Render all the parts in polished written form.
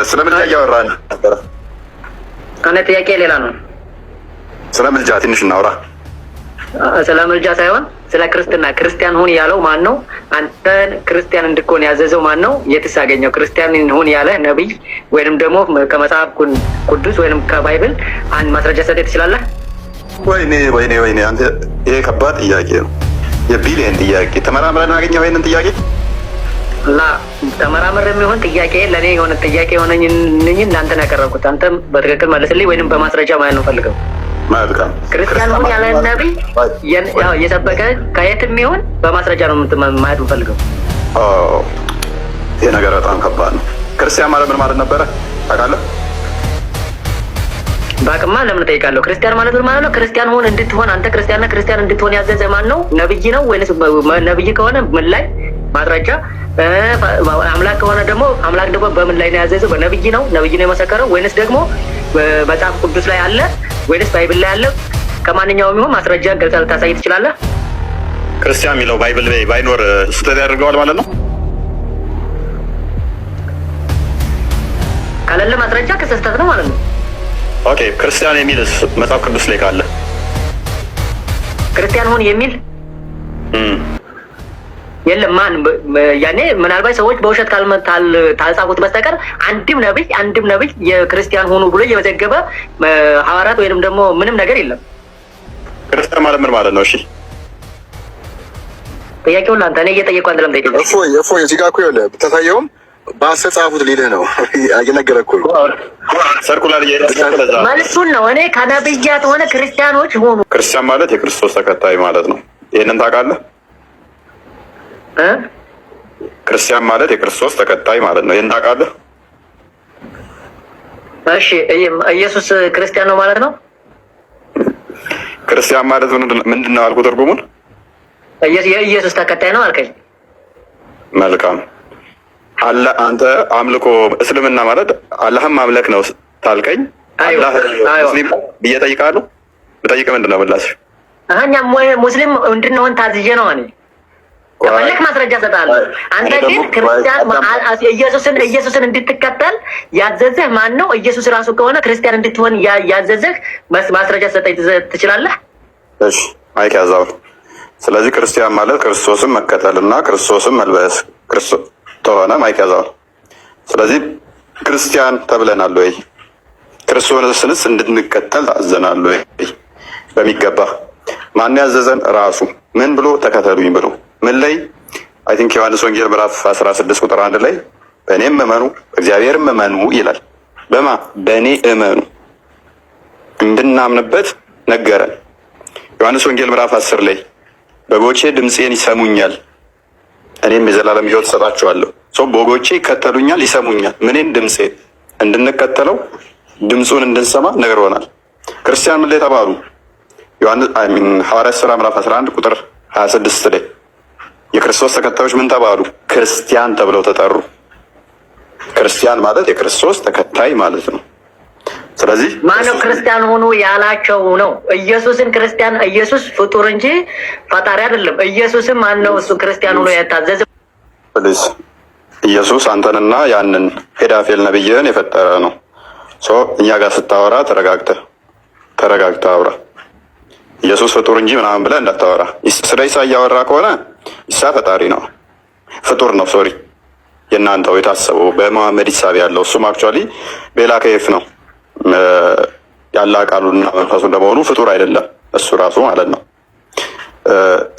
ስለ ምልጃ እያወራን ነበረ። እኔ ጥያቄ ሌላ ነው። ስለ ምልጃ ትንሽ እናውራ። ስለ ምልጃ ሳይሆን ስለ ክርስትና። ክርስቲያን ሁን ያለው ማን ነው? አንተን ክርስቲያን እንድትሆን ያዘዘው ማን ነው? የትስ አገኘው? ክርስቲያን ሁን ያለ ነቢይ ወይንም ደግሞ ከመጽሐፍ ቅዱስ ወይንም ከባይብል አንድ ማስረጃ ሰጠ ትችላለህ? ወይኔ አንተ ይሄ ከባድ ጥያቄ ነው። የቢሊየን ጥያቄ ተመራምረን አገኘው ይሄንን ጥያቄ እና ተመራምረ የሚሆን ጥያቄ ለኔ የሆነ ጥያቄ የሆነኝ እናንተን ያቀረብኩት አንተም በትክክል መልስልኝ ወይንም በማስረጃ ማለት ነው ፈልገው። መልካም ክርስቲያን ሁን ያለ ነቢይ የሰበከ ከየትም ይሁን በማስረጃ ነው ማየት ፈልገው። ይሄ ነገር በጣም ከባድ ነው። ክርስቲያን ማለት ምን ማለት ነበረ ታውቃለህ? ባቅማ ለምን ጠይቃለሁ? ክርስቲያን ማለት ምን ማለት ነው? ክርስቲያን ሁን እንድትሆን አንተ ክርስቲያን እንድትሆን ያዘዘ ማን ነው? ነብይ ነው ወይስ ነብይ ከሆነ ምን ላይ ማስረጃ? አምላክ ከሆነ ደግሞ አምላክ ደግሞ በምን ላይ ነው ያዘዘው? በነብይ ነው የመሰከረው ወይስ ደግሞ በመጽሐፍ ቅዱስ ላይ አለ ወይስ ባይብል ላይ አለ? ከማንኛውም ይሁን ማስረጃ ገልጸህ ልታሳይ ትችላለህ? ክርስቲያን የሚለው ባይብል ላይ ባይኖር ስህተት ያደርገዋል ማለት ነው? ካለለ ማስረጃ ከስህተት ነው ማለት ነው። ኦኬ ክርስቲያን የሚልስ መጽሐፍ ቅዱስ ላይ ካለ ክርስቲያን ሁን የሚል የለም። ማን ያኔ ምናልባት ሰዎች በውሸት ካልጻፉት በስተቀር አንድም ነብይ የክርስቲያን ሁኑ ብሎ እየመዘገበ ሐዋርያት ወይንም ደግሞ ምንም ነገር የለም። ክርስቲያን ማለት ምን ማለት ነው? እሺ ጥያቄውን አንተ እኔ እየጠየቅኩ አንተ ለምን ጠይቀኝ? እፎይ እዚህ ጋር እኮ ይኸውልህ ብታሳየውም በአስተጻፉት ሊልህ ነው እየነገረህ እኮ ሰርኩላር መልሱን ነው። እኔ ከነብያት ሆነ ክርስቲያኖች ሆኑ። ክርስቲያን ማለት የክርስቶስ ተከታይ ማለት ነው። ይሄንን ታውቃለህ? ክርስቲያን ማለት የክርስቶስ ተከታይ ማለት ነው። ይሄን ታውቃለህ? እሺ ኢየሱስ ክርስቲያን ነው ማለት ነው? ክርስቲያን ማለት ምንድን ነው አልኩህ? ትርጉሙን የኢየሱስ ተከታይ ነው አልከኝ። መልካም አለ። አንተ አምልኮ እስልምና ማለት አላህም ማምለክ ነው ታልከኝ። አላህ ሙስሊም ብዬ ጠይቃለሁ። ብጠይቅ ምንድን ነው ምላሽ? እኛ ሙስሊም እንድንሆን ታዝዤ ነው እኔ ከፈለክ ማስረጃ ሰጣለሁ። አንተ ግን ክርስቲያን ኢየሱስን እንድትከተል ያዘዘህ ማን ነው? ኢየሱስ ራሱ ከሆነ ክርስቲያን እንድትሆን ያዘዘህ ማስረጃ ሰጠኝ ትችላለህ? እሺ ማይክ ያዛው። ስለዚህ ክርስቲያን ማለት ክርስቶስን መከተልና ክርስቶስን መልበስ ክርስቶስ ተሆነ ማይክ ያዛው። ስለዚህ ክርስቲያን ተብለናል ወይ? ክርስቶስንስ እንድንከተል ታዘናል ወይ? በሚገባ ማን ያዘዘን? ራሱ ምን ብሎ ተከተሉኝ ብሎ ምን ላይ አይ ቲንክ ዮሐንስ ወንጌል ምዕራፍ 16 ቁጥር 1 ላይ በእኔም እመኑ በእግዚአብሔርም እመኑ ይላል። በማ በእኔ እመኑ እንድናምንበት ነገረን። ዮሐንስ ወንጌል ምዕራፍ 10 ላይ በጎቼ ድምፄን ይሰሙኛል እኔም የዘላለም ሕይወት እሰጣቸዋለሁ። በጎቼ ይከተሉኛል፣ ይሰሙኛል። ምንን? ድምፄን እንድንከተለው ድምፁን እንድንሰማ ነግሮናል። ክርስቲያን ምን ላይ ተባሉ? ሐዋርያት ሥራ ምዕራፍ 11 ቁጥር 26 ላይ የክርስቶስ ተከታዮች ምን ተባሉ? ክርስቲያን ተብለው ተጠሩ። ክርስቲያን ማለት የክርስቶስ ተከታይ ማለት ነው። ስለዚህ ማነው ክርስቲያን ሆኑ ያላቸው ነው? ኢየሱስን ክርስቲያን ኢየሱስ ፍጡር እንጂ ፈጣሪ አይደለም። ኢየሱስም ማነው እሱ ክርስቲያን ሆኖ ያታዘዘ? ኢየሱስ አንተንና ያንን ሄዳፌል ነብይህን የፈጠረ ነው። እኛ ጋር ስታወራ ተረጋግተህ አውራ። ኢየሱስ ፍጡር እንጂ ምናምን ብለህ እንዳታወራ። ስለ ኢሳ እያወራ ከሆነ ኢሳ ፈጣሪ ነው፣ ፍጡር ነው። ሶሪ የእናንተው የታሰበው በመሐመድ ሂሳብ ያለው እሱም አክቹዋሊ ቤላ ከየፍ ነው ያለ ቃሉና መንፈሱ እንደመሆኑ ፍጡር አይደለም እሱ ራሱ ማለት ነው።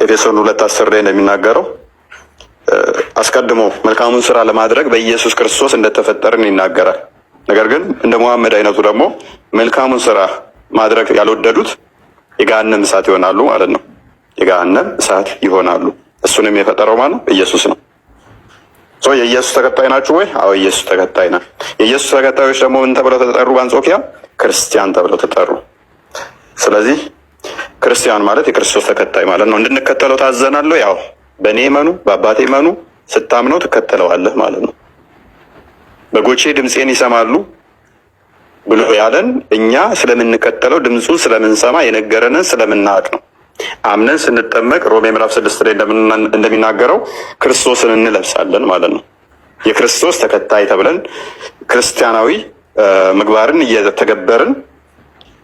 ኤፌሶን 2:10 ላይ እንደሚናገረው አስቀድሞ መልካሙን ስራ ለማድረግ በኢየሱስ ክርስቶስ እንደተፈጠርን ይናገራል። ነገር ግን እንደ መሐመድ አይነቱ ደግሞ መልካሙን ስራ ማድረግ ያልወደዱት የገሃነም እሳት ይሆናሉ ማለት ነው። የገሃነም እሳት ይሆናሉ። እሱንም የፈጠረው ማለት ነው ኢየሱስ ነው። የኢየሱስ ተከታይ ናችሁ ወይ? አዎ የኢየሱስ ተከታይ ነን። የኢየሱስ ተከታዮች ደግሞ ምን ተብለው ተጠሩ? በአንጾኪያ ክርስቲያን ተብለው ተጠሩ። ስለዚህ ክርስቲያን ማለት የክርስቶስ ተከታይ ማለት ነው። እንድንከተለው ታዘናል። ያው በእኔ እመኑ በአባቴ እመኑ፣ ስታምነው ትከተለዋለህ ማለት ነው። በጎቼ ድምፄን ይሰማሉ ብሎ ያለን እኛ ስለምንከተለው ድምፁን ስለምንሰማ የነገረንን ስለምናውቅ ነው። አምነን ስንጠመቅ ሮሜ ምዕራፍ 6 ላይ እንደሚናገረው ክርስቶስን እንለብሳለን ማለት ነው። የክርስቶስ ተከታይ ተብለን ክርስቲያናዊ ምግባርን እየተገበርን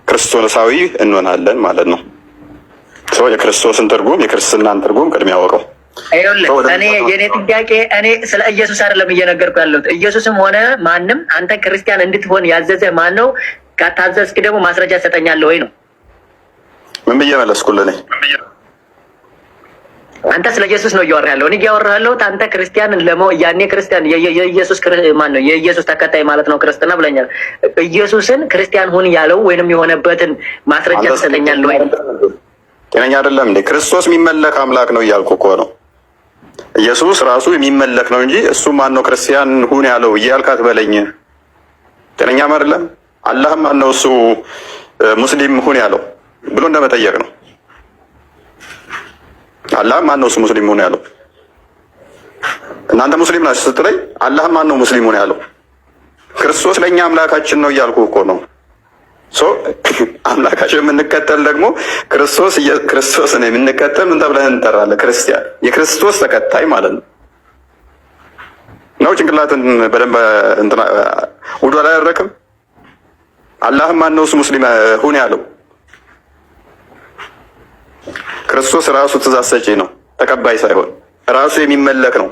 ክርስቶሳዊ እንሆናለን ማለት ነው። የክርስቶስን ትርጉም የክርስትናን ትርጉም ቅድሚያ ያወቀው። እኔ የኔ ጥያቄ እኔ ስለ ኢየሱስ አይደለም እየነገርኩ ያለሁት። ኢየሱስም ሆነ ማንም አንተ ክርስቲያን እንድትሆን ያዘዘ ማን ነው? ካታዘዝክ ደግሞ ማስረጃ ትሰጠኛለህ ወይ ነው። ምን ብዬ መለስኩልህ? አንተ ስለ ኢየሱስ ነው እያወራህ ያለው። እኔ እያወራህ ያለሁት አንተ ክርስቲያን ያኔ ክርስቲያን የኢየሱስ ማን ነው? የኢየሱስ ተከታይ ማለት ነው ክርስትና ብለኛል። ኢየሱስን ክርስቲያን ሁን ያለው ወይንም የሆነበትን ማስረጃ ትሰጠኛለህ ወይ? ጤነኛ አይደለም እንዴ? ክርስቶስ የሚመለክ አምላክ ነው እያልኩ እኮ ነው። ኢየሱስ ራሱ የሚመለክ ነው እንጂ እሱ ማን ነው ክርስቲያን ሁን ያለው እያልክ አትበለኝ። ጤነኛም አይደለም። አላህም ማን ነው እሱ ሙስሊም ሁን ያለው ብሎ እንደመጠየቅ ነው። አላህ ማን ነው እሱ ሙስሊም ሁን ያለው? እናንተ ሙስሊም ናችሁ ስትለኝ አላህ ማን ነው ሙስሊም ሁን ያለው? ክርስቶስ ለእኛ አምላካችን ነው እያልኩ እኮ ነው። አምላካችን የምንከተል ደግሞ ክርስቶስን የምንከተል ምን ተብለን እንጠራለን? ክርስቲያን፣ የክርስቶስ ተከታይ ማለት ነው። ጭንቅላትን በደንብ ውዱ አላደረክም? አላህ ማን ነው እሱ ሙስሊም ሁን ያለው? ክርስቶስ ራሱ ትእዛዝ ሰጪ ነው፣ ተቀባይ ሳይሆን ራሱ የሚመለክ ነው።